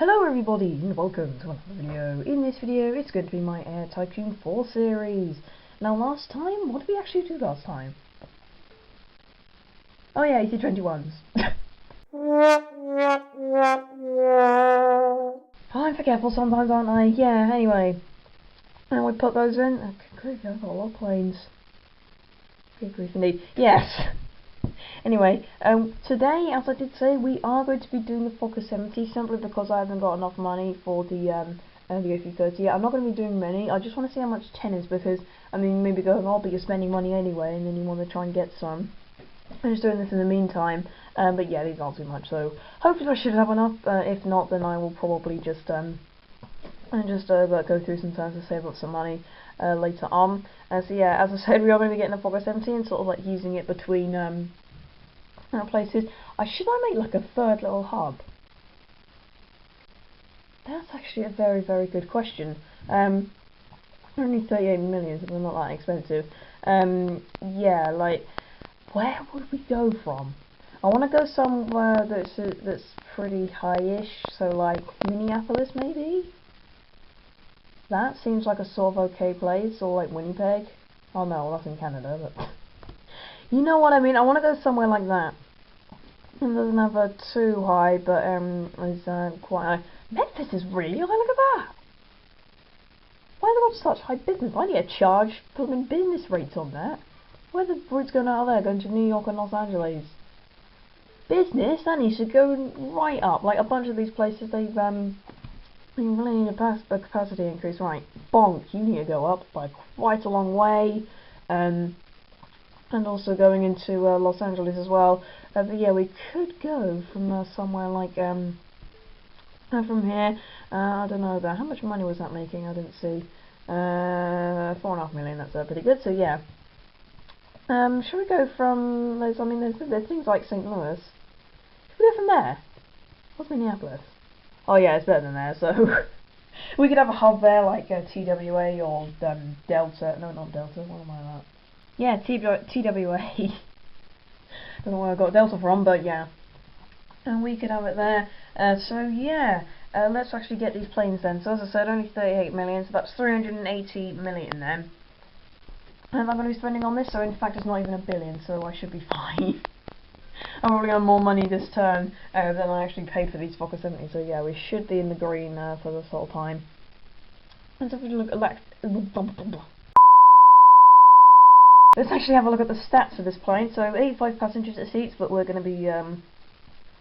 Hello everybody and welcome to another video. In this video it's going to be my Air Tycoon 4 series. Now last time, what did we actually do last time? Oh yeah, AC-21s. I'm forgetful sometimes, aren't I? Yeah, anyway. And we put those in. Good grief, I've got a lot of planes. Good grief indeed. Yes! Anyway, today, as I did say, we are going to be doing the Fokker 70 simply because I haven't got enough money for the A330. I'm not going to be doing many. I just want to see how much 10 is because, I mean, maybe going, oh, but you're spending money anyway, and then you want to try and get some. I'm just doing this in the meantime, but yeah, these aren't too much, so hopefully I should have enough. If not, then I will probably just go through some terms to save up some money later on. So yeah, as I said, we are going to be getting a Fokker 70 and sort of like using it between places. Should I make like a third little hub? That's actually a very, very good question. Only 38 million, so they're not that expensive. Yeah, like, where would we go from? I want to go somewhere that's pretty high-ish, so like Minneapolis maybe? That seems like a sort of okay place, or like Winnipeg. Oh no, that's in Canada, but you know what I mean. I want to go somewhere like that. It doesn't have too high, but is quite high. Memphis is really high. Look at that. Why have they got such high business? I need to charge fucking business rates on that. Where the routes going out of there? Going to New York and Los Angeles. Business that needs to go right up. Like a bunch of these places, they've you really need a capacity increase. Right, bonk. You need to go up by quite a long way. And also going into Los Angeles as well. But yeah, we could go from somewhere like from here. I don't know how much money was that making? I didn't see. 4.5 million. That's pretty good. So yeah. Should we go from? There's things like St. Louis. Should we go from there? What's Minneapolis? Oh yeah, it's better than there. So we could have a hub there, like TWA or Delta. No, not Delta. What am I at? Yeah, TWA. Don't know where I got Delta from, but yeah. And we could have it there. So yeah, let's actually get these planes then. So as I said, only 38 million, so that's 380 million then. And I'm going to be spending on this, so in fact it's not even a billion, so I should be fine. I'm probably on more money this turn than I actually paid for these Fokker 70, so yeah, we should be in the green for this whole time. And so if we look at that. Let's actually have a look at the stats for this plane. So 85 passengers at seats, but we're going to be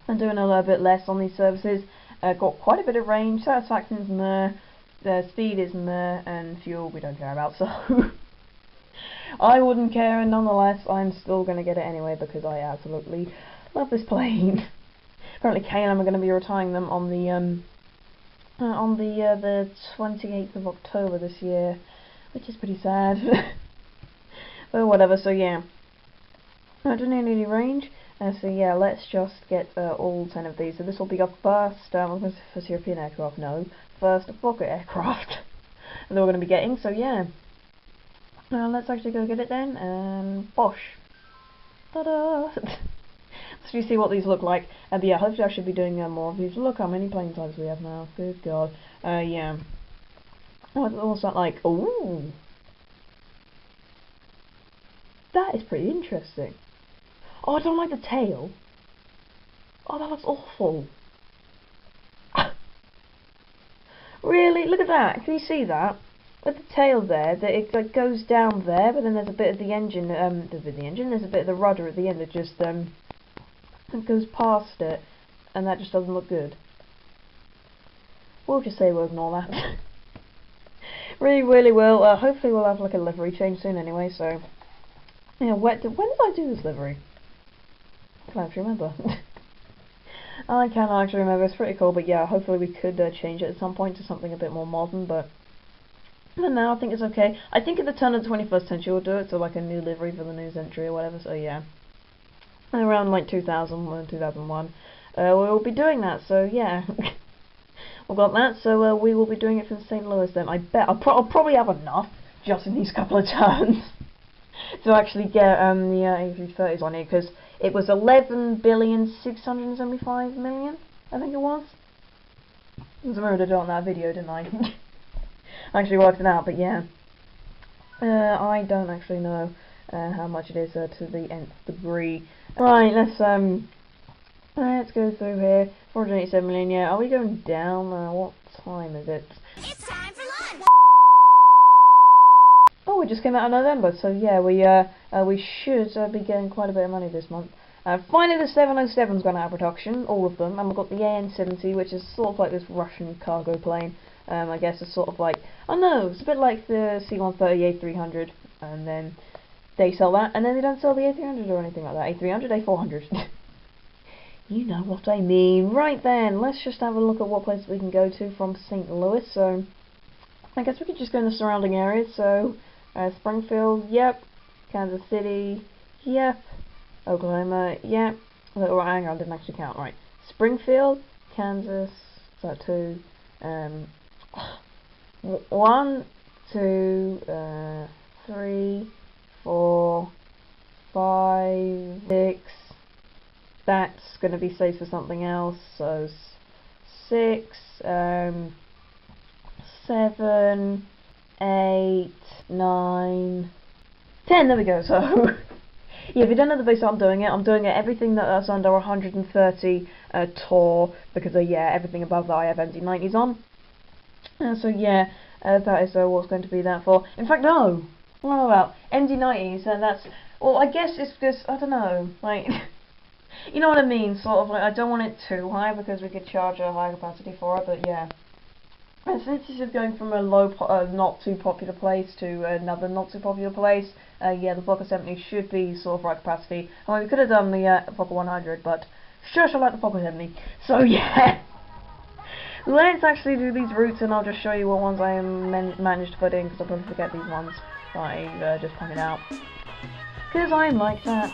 doing a little bit less on these services. Got quite a bit of range. Satisfaction's meh, speed is meh, and fuel we don't care about. So I wouldn't care, and nonetheless I'm still going to get it anyway because I absolutely love this plane. Apparently Kay and I are going to be retiring them on the 28th of October this year, which is pretty sad. But whatever, so yeah. I don't need any range, so yeah, let's just get all 10 of these. So this will be our first European aircraft, no, first Fokker aircraft that we're going to be getting, so yeah. Let's actually go get it then, and bosh. Ta-da! So you see what these look like, and yeah, hopefully I should be doing more of these. Look how many plane types we have now, good god. Yeah. What's that like? Ooh! That is pretty interesting. Oh, I don't like the tail. Oh, that looks awful. Really? Look at that. Can you see that? With the tail there, that it like goes down there, but then there's a bit of the engine. There's a bit of the rudder at the end that just it goes past it, and that just doesn't look good. We'll just say we'll ignore that. really will. Hopefully we'll have like a livery change soon anyway. So. Yeah, when did I do this livery? I can't actually remember. I can't actually remember, it's pretty cool, but yeah, hopefully we could change it at some point to something a bit more modern, but for now I think it's okay. I think at the turn of the 21st century we'll do it, so like a new livery for the new century or whatever, so yeah. And around like 2000, 2001, we'll be doing that, so yeah. We've got that, so we will be doing it from St. Louis then. I bet I'll probably have enough, just in these couple of turns. To actually get the A330s on here, because it was 11,675,000,000, I think it was. I already did on that video, didn't I? I actually worked it out, but yeah. I don't actually know how much it is to the nth degree. Right, let's go through here. 487 million. Yeah, are we going down? What time is it? It's time for lunch. Oh, it just came out in November, so yeah, we should be getting quite a bit of money this month. Finally, the 707's gone out of production, all of them, and we've got the AN-70, which is sort of like this Russian cargo plane. I guess it's sort of like, oh no, it's a bit like the C-130 A300, and then they sell that, and then they don't sell the A300 or anything like that. A300, A400. You know what I mean. Right then, let's just have a look at what places we can go to from St. Louis. So, I guess we could just go in the surrounding areas. So, Springfield, yep. Kansas City, yep. Oklahoma, yep. Little Rock, hang on, I didn't actually count. Right. Springfield, Kansas, so 2, 1, 2, 3, 4, 5, 6. That's going to be saved for something else. So 6, 7, 8, 9, 10. There we go. So yeah, if you don't know the base, I'm doing it everything that's under 130 TOR, because yeah, everything above that I have MD-90s on. So yeah, that is what's going to be that for. In fact, no, what about MD-90s? That's, well, I guess it's because, I don't know, like, you know what I mean, sort of like, I don't want it too high because we could charge a high capacity for it, but yeah. And since this is going from a not too popular place to another not too popular place, yeah, the Fokker 70 should be sort of right capacity. I mean, we could have done the Fokker 100, but sure, I like the Fokker 70. So yeah, let's actually do these routes, and I'll just show you what ones I managed to put in, because I'll probably forget these ones that I just pointed out, because I'm like that.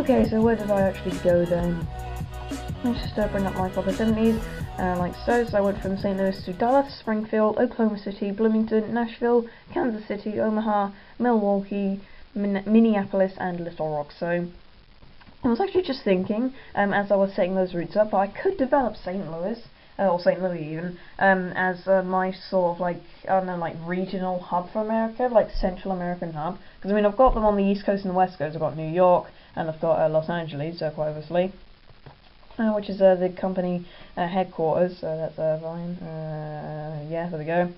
Okay, so where did I actually go then? Let's just bring up my Fokker 70s, like so. So I went from St. Louis to Duluth, Springfield, Oklahoma City, Bloomington, Nashville, Kansas City, Omaha, Milwaukee, Minneapolis and Little Rock. So I was actually just thinking, as I was setting those routes up, I could develop St. Louis, or St. Louis even, as my sort of like, I don't know, like regional hub for America, like Central American hub. Because I mean, I've got them on the East Coast and the West Coast. I've got New York, and I've got Los Angeles, quite obviously, which is the company headquarters. So that's Irvine. Yeah, there we go.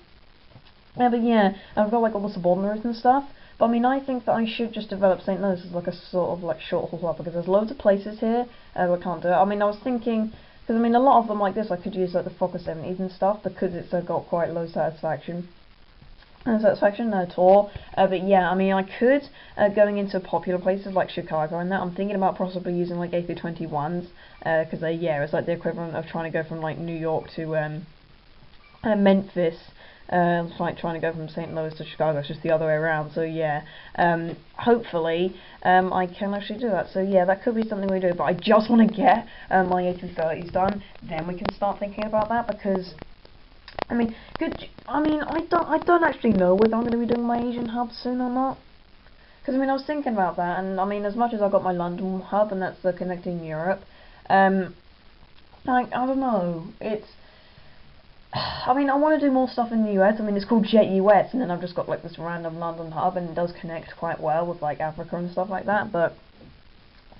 But yeah, I've got like all the subordinates and stuff. But I mean, I think that I should just develop St. Louis as like a sort of like short haul hub, because there's loads of places here where I can't do it. I mean, I was thinking, because I mean, a lot of them like this I could use like the Fokker 70s and stuff, because it's got quite low satisfaction. TOR, but yeah, I mean, I could, going into popular places like Chicago and that, I'm thinking about possibly using like A321s, because yeah, it's like the equivalent of trying to go from like New York to Memphis. It's like trying to go from St. Louis to Chicago. It's just the other way around. So yeah, hopefully I can actually do that. So yeah, that could be something we do, but I just want to get my A330s done, then we can start thinking about that, because I mean, I don't actually know whether I'm going to be doing my Asian hub soon or not. Because I mean, I was thinking about that, and I mean, as much as I got my London hub, and that's the connecting Europe, like, I don't know, it's, I mean, I want to do more stuff in the US. I mean, it's called JetUS, and then I've just got like this random London hub, and it does connect quite well with like Africa and stuff like that, but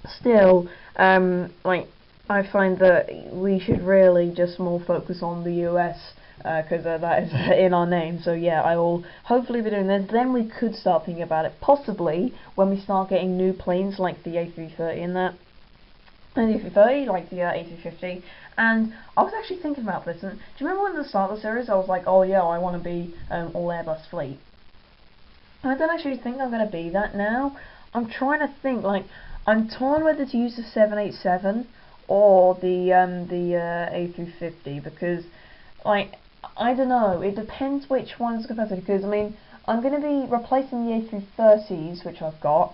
still, like, I find that we should really just more focus on the US because that is in our name. So yeah, I will hopefully be doing this. Then we could start thinking about it, possibly when we start getting new planes like the A330 and that. And the A330, like the A350, and I was actually thinking about this, and do you remember when at the start of the series I was like, oh yeah, I want to be all Airbus fleet? I don't actually think I'm going to be that now. I'm trying to think, like, I'm torn whether to use the 787 or the A350, because, like, I don't know, it depends which one's competitive, because, I mean, I'm going to be replacing the A330s, which I've got.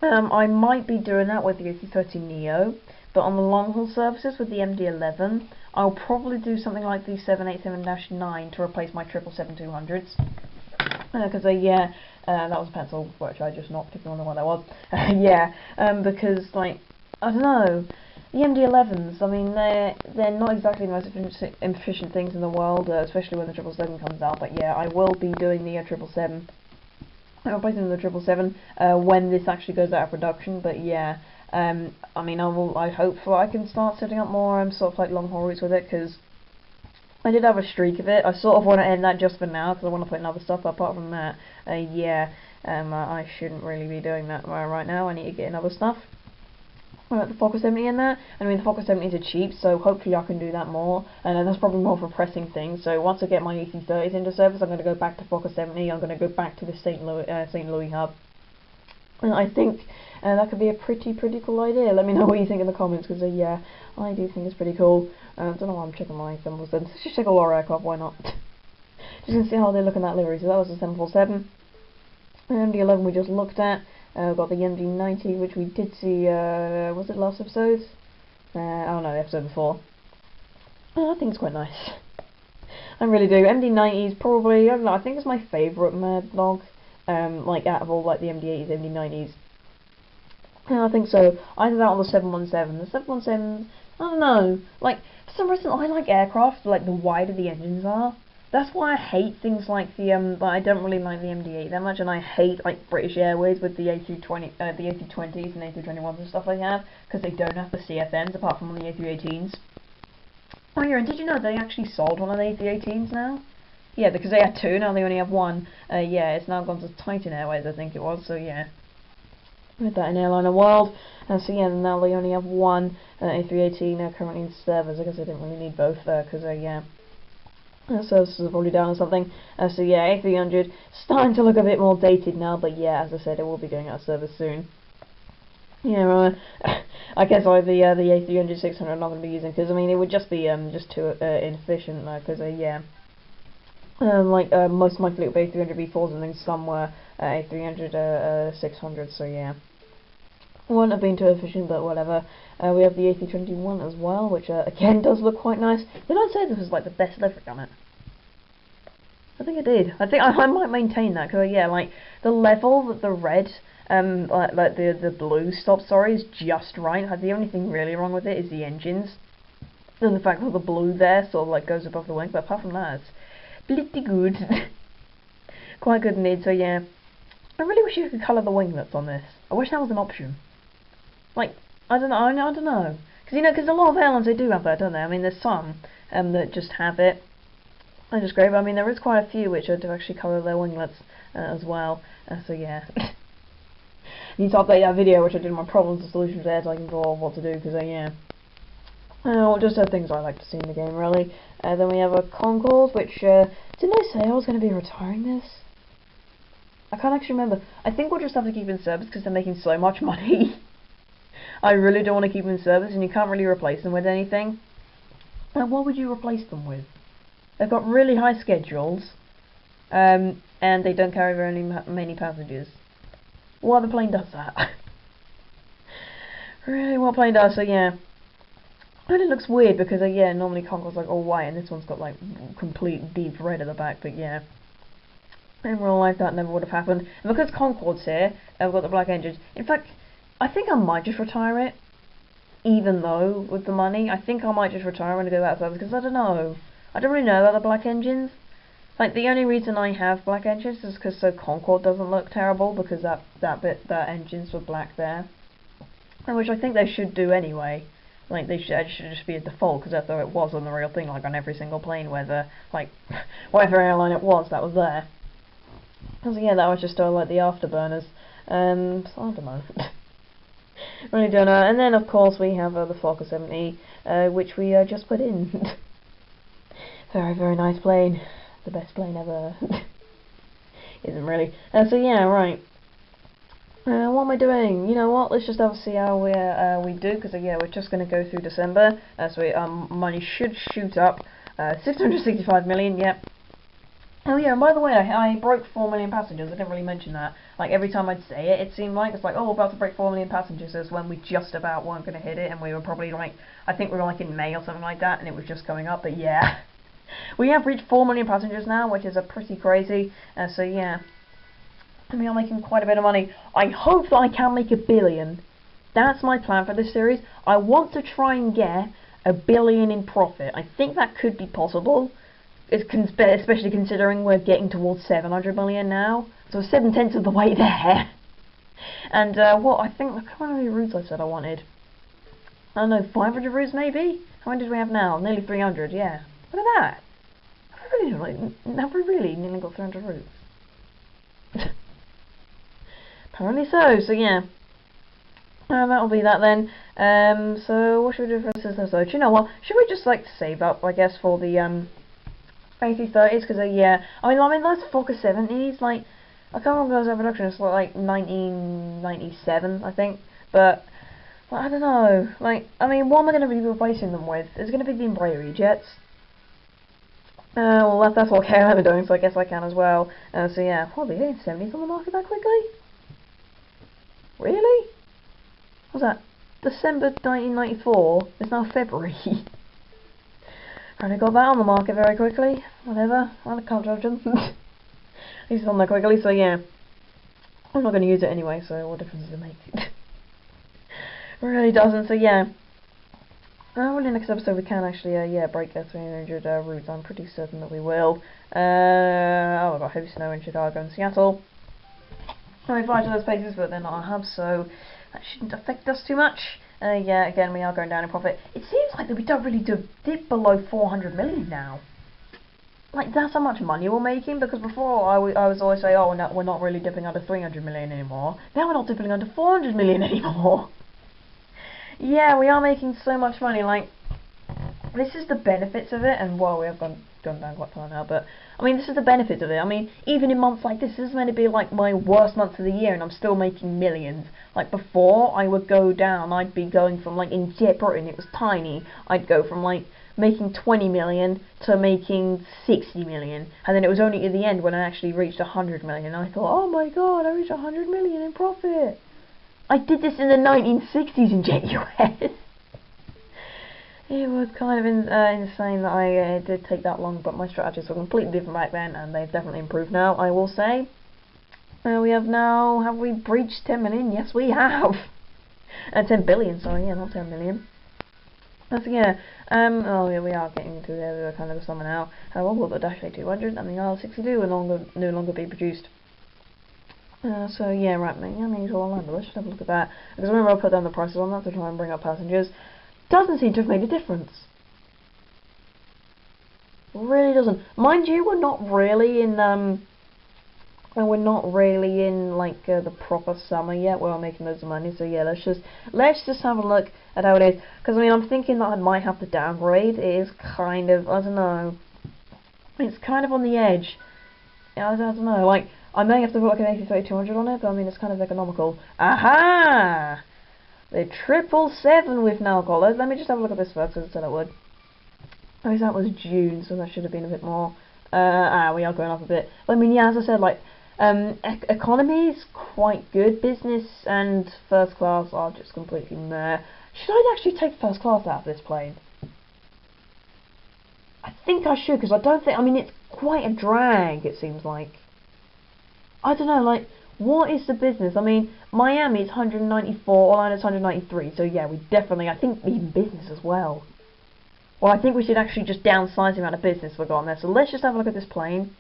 I might be doing that with the A330neo, but on the long-haul services with the MD-11, I'll probably do something like the 787-9 to replace my 777-200s. Because yeah, that was a pencil, which I just not particularly wonder what that was. Yeah, because, like, I don't know, the MD-11s, I mean, they're not exactly the most efficient things in the world, especially when the 777 comes out, but yeah, I will be doing the 777. I'm replacing the 777 when this actually goes out of production, but yeah, I mean, I hope I can start setting up more sort of like long haul routes with it, because I did have a streak of it. I sort of want to end that just for now, because I want to put in other stuff. But apart from that, yeah, I shouldn't really be doing that right now. I need to get in other stuff. The Fokker 70 in that, and I mean the Fokker 70s are cheap, so hopefully I can do that more, and that's probably more for pressing things. So once I get my EC30s into service, I'm going to go back to Fokker 70, I'm going to go back to the St. Louis hub, and I think that could be a pretty cool idea. Let me know what you think in the comments, because yeah, I do think it's pretty cool. I don't know why I'm checking my symbols then. Let's just check all our aircraft, why not? Just going to see how they look in that livery. So that was the 747, and the 11 we just looked at. We've got the MD-90, which we did see, was it last episode? Oh no, the episode before. Oh, I think it's quite nice. I really do. MD-90 is probably, I don't know, I think it's my favourite Mad Dog. Like, out of all, like, the MD-80s, MD-90s. Yeah, I think so. I did that on the 717. The 717, I don't know, like, for some reason I like aircraft, like, the wider the engines are. That's why I hate things like the I don't really like the MD-8 that much, and I hate like British Airways with the A320, the A320s and A321s and stuff they have, because they don't have the CFNs apart from on the A318s. Oh yeah, and did you know they actually sold one of the A318s now? Yeah, because they had two, now they only have one. Yeah, it's now gone to Titan Airways, I think it was. So yeah, with that in Airliner World, so yeah, now they only have one A318 currently in service. I guess they didn't really need both because yeah. Services are probably down or something. So yeah, A300 starting to look a bit more dated now, but yeah, as I said, it will be going out of service soon. Yeah, I guess the A300 600 I'm not going to be using, because I mean it would just be just too inefficient, because yeah, like most of my fleet of A300 B4s and things, some were A300 600, so yeah. Wouldn't have been too efficient, but whatever. We have the A321 as well, which again does look quite nice. Did I say this was like the best livery on it? I think I did. I think I might maintain that, because yeah, like the level that the red, like the blue stop, sorry, is just right. The only thing really wrong with it is the engines, and the fact that the blue there sort of like goes above the wing. But apart from that, it's pretty good. Quite good indeed. So yeah, I really wish you could colour the winglets on this. I wish that was an option. Like, I don't know, because a lot of airlines, they do have that, don't they? I mean, there's some that just have it, which is great, but I mean, there is quite a few which do actually colour their winglets as well, so yeah. Need to update that video, which I did in my problems and solutions there, so I can go on what to do, because yeah. Just things I like to see in the game, really. Then we have a Concorde, which, didn't I say I was going to be retiring this? I can't actually remember. I think we'll just have to keep in service, because they're making so much money. I really don't want to keep them in service, and you can't really replace them with anything. And what would you replace them with? They've got really high schedules, and they don't carry very many passengers. What other plane does that? Really, what plane does? So yeah. And it looks weird, because yeah, normally Concorde's like all white, and this one's got like complete deep red at the back, but yeah. In real life that never would have happened. And because Concorde's here, I've got the black engines. In fact, I think I might just retire it, even though with the money. I think I might just retire when I go out service, because I don't know. I don't really know about the black engines. Like, the only reason I have black engines is because so Concorde doesn't look terrible, because that engines were black there, and which I think they should do anyway. Like, they should just be a default, because that's how it was on the real thing, like on every single plane, whether, like, whatever airline it was, that was there. So yeah, that was just like the afterburners. So I don't know. Really don't know. And then of course we have the Fokker 70, which we just put in. Very, very nice plane. The best plane ever. Isn't really. So yeah, right. What am I doing? You know what? Let's just have a see how we do, because yeah, we're just going to go through December. So money should shoot up. 665 million. Yep. Oh yeah, and by the way, I broke 4 million passengers. I didn't really mention that. Like, every time I'd say it, it seemed like it's like, oh, we're about to break 4 million passengers, as when we just about weren't going to hit it, and we were probably like, I think we were like in May or something like that, and it was just going up. But yeah, we have reached 4 million passengers now, which is a pretty crazy. So yeah. And we are making quite a bit of money. I hope that I can make $1 billion. That's my plan for this series. I want to try and get $1 billion in profit. I think that could be possible, especially considering we're getting towards 700 million now. So 7/10 of the way there. And what I think, how many routes I said I wanted? I don't know, 500 routes maybe? How many did we have now? Nearly 300. Yeah. Look at that. Have we really nearly got 300 routes? Apparently so. So yeah, that'll be that then. So what should we do for this episode? You know what? Should we just like save up, I guess, for the AC30s? Because yeah, I mean those Fokker 70s, like, I can't remember those production. It's like 1997, I think. But well, I don't know. Like, I mean, what am I going to be replacing them with? Is it going to be the Embraer jets? Well, that's what KLM are doing, so I guess I can as well. So yeah, what are the A70s on the market that quickly? Really? What's that? December 1994. It's now February. And I got that on the market very quickly. Whatever. I can't judge them. It's on there quickly, so yeah. I'm not going to use it anyway, so what difference does it make? It really doesn't, so yeah. Well, in the next episode we can actually, break 300 routes. I'm pretty certain that we will. Oh, I've got heavy snow in Chicago and Seattle. I fly to those places, but they're not on hubs, so that shouldn't affect us too much. Yeah, again, we are going down in profit. It seems like that we don't really dip below 400 million now. Like, that's how much money we're making, because before I was always saying, oh, we're not really dipping under 300 million anymore. Now we're not dipping under 400 million anymore. Yeah, we are making so much money. Like, this is the benefits of it, and well, we have gone down quite far now, but I mean, this is the benefit of it. I mean, even in months like this is meant to be like my worst month of the year, and I'm still making millions. Like, before, I would go down, I'd be going from, like, in Jet Britain, it was tiny, I'd go from, like, making 20 million to making 60 million, and then it was only at the end when I actually reached 100 million, and I thought, oh my god, I reached 100 million in profit. I did this in the 1960s in JetUS. It was kind of insane that I did take that long, but my strategies were completely different back then, and they've definitely improved now, I will say. We have now, have we breached 10 million? Yes, we have. 10 billion, sorry, yeah, not 10 million. So yeah, oh yeah, we are getting to the kind of summer now. Well, the Dash A200 and the IL62 will no longer be produced. So yeah, right, mate, yeah, maybe Orlando. Let's just have a look at that. Because remember, I put down the prices on that to try and bring up passengers. Doesn't seem to have made a difference. Really doesn't. Mind you, we're not really in like the proper summer yet where we're making loads of money. So yeah, let's just have a look at how it is. Because I mean, I'm thinking that I might have to downgrade. It is kind of, I don't know. It's kind of on the edge. I don't know. Like, I may have to put like an AC3200 on it, but I mean, it's kind of economical. Aha! The 777 we've now got. Let me just have a look at this first, because I said I would. Oh, that was June, so that should have been a bit more. We are going up a bit. But, I mean, yeah, as I said, like, economy is quite good. Business and first class are just completely meh. Should I actually take first class out of this plane? I think I should, because I don't think, I mean, it's quite a drag, it seems like. I don't know, like, what is the business? I mean, Miami is 194, Orlando's 193, so yeah, we definitely, I think even business as well. Well, I think we should actually just downsize the amount of business we've got on there, so let's just have a look at this plane.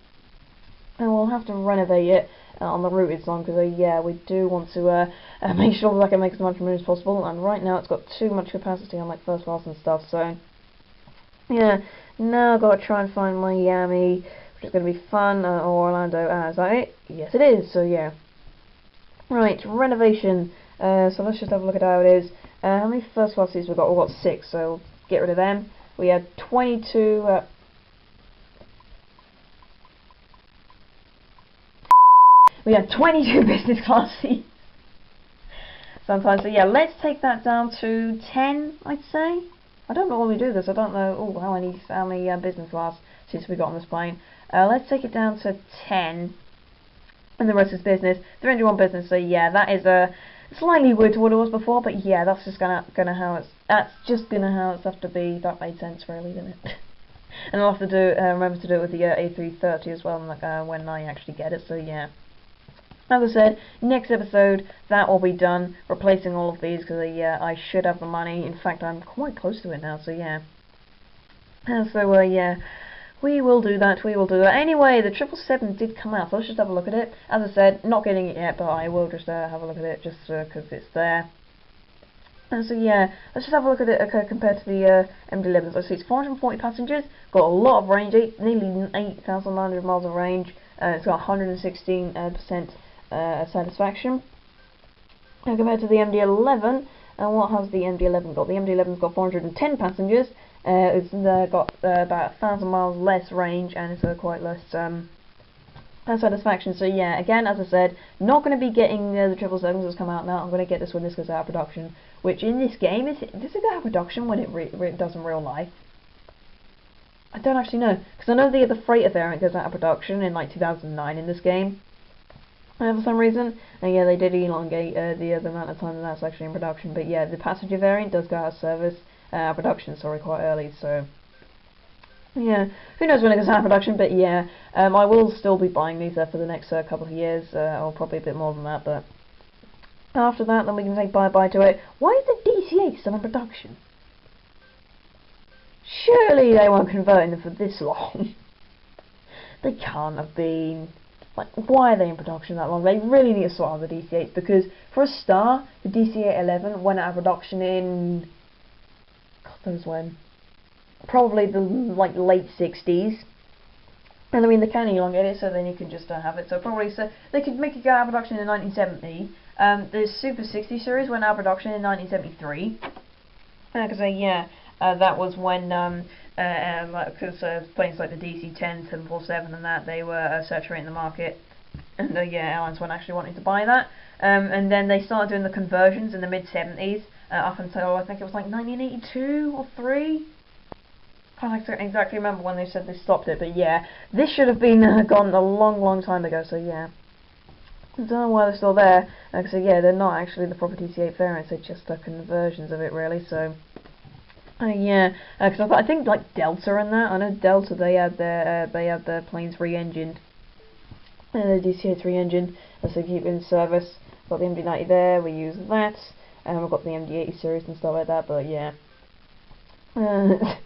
And we'll have to renovate it. on the route it's on, because yeah, we do want to make sure that I can make as much money as possible, and right now it's got too much capacity on like first class and stuff, so yeah, now I've got to try and find Miami, which is going to be fun, or Orlando, is that it? Yes it is, so yeah. Right, renovation, so let's just have a look at how it is. How many first class seats we've got? We've got 6, so we'll get rid of them. We had 22, we had 22 business class seats. Sometimes, so yeah, let's take that down to 10, I'd say. I don't know when we do this, I don't know how many business class seats we got on this plane. Let's take it down to 10. And the rest is business. 301 business, so yeah, that is slightly weird to what it was before, but yeah, that's just gonna how it's have to be. That made sense, really, didn't it? And I'll have to do remember to do it with the A330 as well, like, when I actually get it. So yeah, as I said, next episode that will be done, replacing all of these, because yeah, I should have the money. In fact, I'm quite close to it now. So yeah, so yeah. We will do that, Anyway, the 777 did come out, so let's just have a look at it. As I said, not getting it yet, but I will just have a look at it, just because it's there. And so yeah, let's just have a look at it compared to the MD-11s. So it's 440 passengers, got a lot of range, nearly 8,900 miles of range. It's got 116% satisfaction. And compared to the MD-11, what has the MD-11 got? The MD-11's got 410 passengers. It's got about 1,000 miles less range, and it's quite less satisfaction. So yeah, again, as I said, not going to be getting the 777s that's come out now. I'm going to get this when this goes out of production. Which in this game, does it go out of production when it does in real life? I don't actually know, because I know the freighter variant goes out of production in like 2009 in this game. For some reason, and yeah, they did elongate the amount of time that that's actually in production. But yeah, the passenger variant does go out of service. Production, sorry, quite early, so yeah, who knows when it goes out of production, but yeah, I will still be buying these for the next couple of years, or probably a bit more than that, but after that, then we can say bye-bye to it. Why is the DC-8 still in production? Surely they weren't converting them for this long. They can't have been. Like, why are they in production that long? They really need to sort out the DC-8s, because for a start, the DC-8-11 went out of production in... knows when, probably the like late 60s, and I mean they can elongate it, so then you can just have it. So probably they could make it go out of production in 1970. The Super 60 series went out of production in 1973, because yeah, that was when because planes like the DC-10, 747, and that they were saturating the market, and yeah, airlines weren't actually wanting to buy that. And then they started doing the conversions in the mid 70s. Up until I think it was like 1982 or 3. Can't exactly remember when they said they stopped it, but yeah, this should have been gone a long time ago. So yeah, I don't know why they're still there. So yeah, they're not actually the proper DC-8 variants; they're just conversions of it, really. So yeah, because I think like Delta and that. I know Delta they had their planes re-engined, the DC-8's re-engined, as they keep in service. Got the MD-90 there. We use that. And we've got the MD-80 series and stuff like that, but yeah. Oh,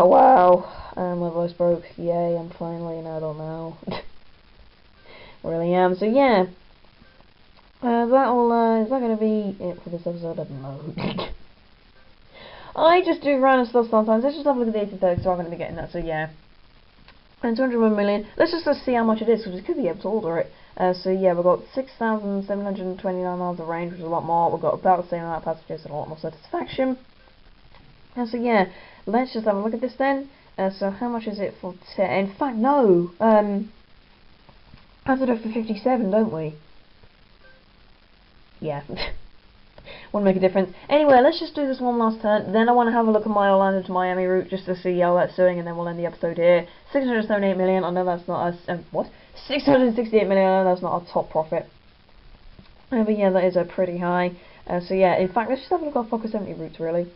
wow. My voice broke. Yay, I'm finally an adult now. I really am. So yeah. Is that going to be it for this episode? I don't know. I just do random stuff sometimes. Let's just have a look at the 8030, so I'm going to be getting that, so yeah. And 201 million. Let's just see how much it is, because we could be able to order it. So yeah, we've got 6,729 miles of range, which is a lot more. We've got about the same amount of passengers and a lot more satisfaction. And so yeah, let's just have a look at this then. So how much is it for 10? In fact, no. We have to do it for 57, don't we? Yeah. Wouldn't make a difference. Anyway, let's just do this one last turn. Then I want to have a look at my Orlando to Miami route just to see how that's doing, and then we'll end the episode here. 678 million. I know that's not a what? 668 million. I know that's not a top profit. But yeah, that is a pretty high. So yeah, in fact, let's just have a look at Fokker 70 routes really.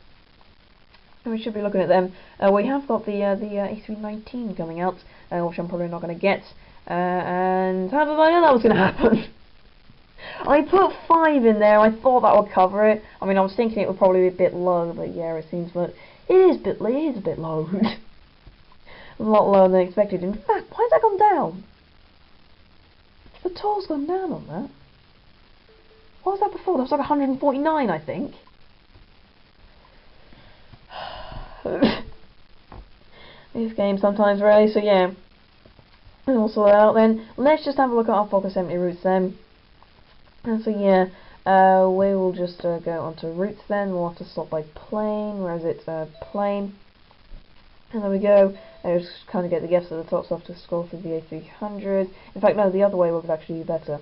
And we should be looking at them. We have got the A319 coming out, which I'm probably not going to get. And how did I know that was going to happen? I put 5 in there. I thought that would cover it. I mean, I was thinking it would probably be a bit low, but yeah, it seems that it is a bit low. A lot lower than expected. In fact, why has that gone down? The tor's gone down on that. What was that before? That was like 149, I think. These games sometimes really, so yeah. We'll sort it out then. Let's just have a look at our Fokker 70 routes then. And so yeah, we will just go onto routes then. We'll have to stop by plane. Where is it? Plane. And there we go. I'll just kind of get the gifts at the top, so I have to scroll through the A300. In fact, no, the other way would actually be better.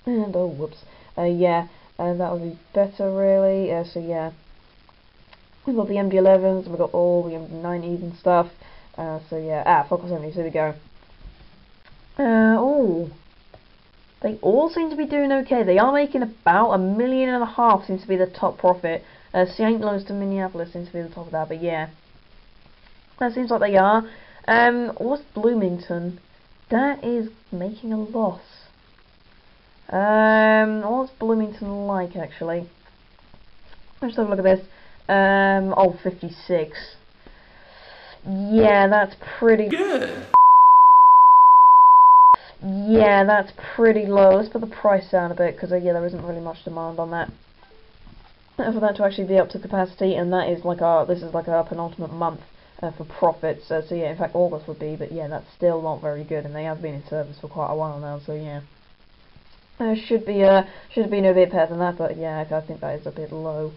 And, oh, whoops. Yeah, that would be better, really. So, yeah. We've got the MD-11s, and we've got all the MD-90s and stuff. So, yeah. Fokker 70, so there we go. Oh. They all seem to be doing okay. They are making about $1.5 million, seems to be the top profit. St. Louis to Minneapolis seems to be the top of that, but yeah. That seems like they are. What's Bloomington? That is making a loss. What's Bloomington like, actually? Let's have a look at this. Oh, 56. Yeah, that's pretty good. Yeah, that's pretty low. Let's put the price down a bit, because yeah, there isn't really much demand on that. For that to actually be up to capacity, and that is like this is like our penultimate month for profits. So yeah, in fact August would be, but yeah, that's still not very good, and they have been in service for quite a while now. So yeah, should have been a bit better than that, but yeah, I think that is a bit low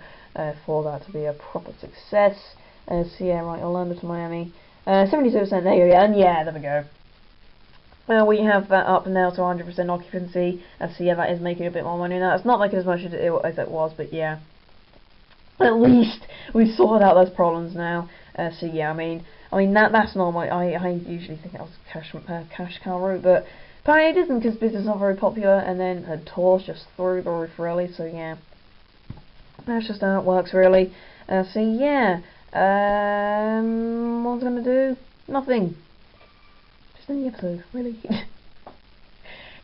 for that to be a proper success. So yeah, right, Orlando to Miami, 72%. There you go, and yeah, there we go. We have that up now to 100% occupancy. So yeah, that is making a bit more money now. It's not making as much as it was, but yeah. At least we've sorted out those problems now. So yeah, I mean that's normal. I usually think it was cash cow route, but apparently it isn't, because business is not very popular, and then tours just through the roof really. So yeah, that's just how it works really. So yeah, what's gonna do? Nothing. Just in the episode, really.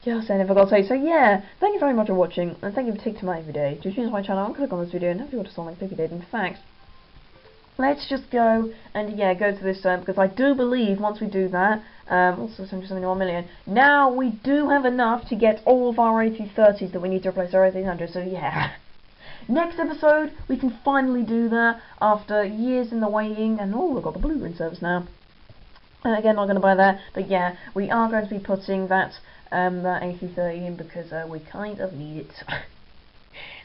Just saying, I forgot to say. So yeah, thank you very much for watching, and thank you for taking time out every day to choose my channel and click on this video, and hopefully you want to like it did. In fact, let's just go and yeah, go to this because I do believe once we do that, also 71 million. Now we do have enough to get all of our A330s that we need to replace our A300. So yeah. Next episode, we can finally do that after years in the waiting, and oh, we've got the Blue in service now. Again, not going to buy that, but yeah, we are going to be putting that A330 in because we kind of need it.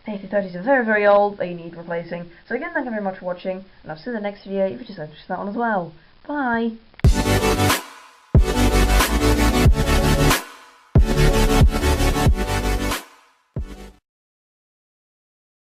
The A330s are very, very old, they need replacing. So again, thank you very much for watching, and I'll see you in the next video if you just like that one as well. Bye!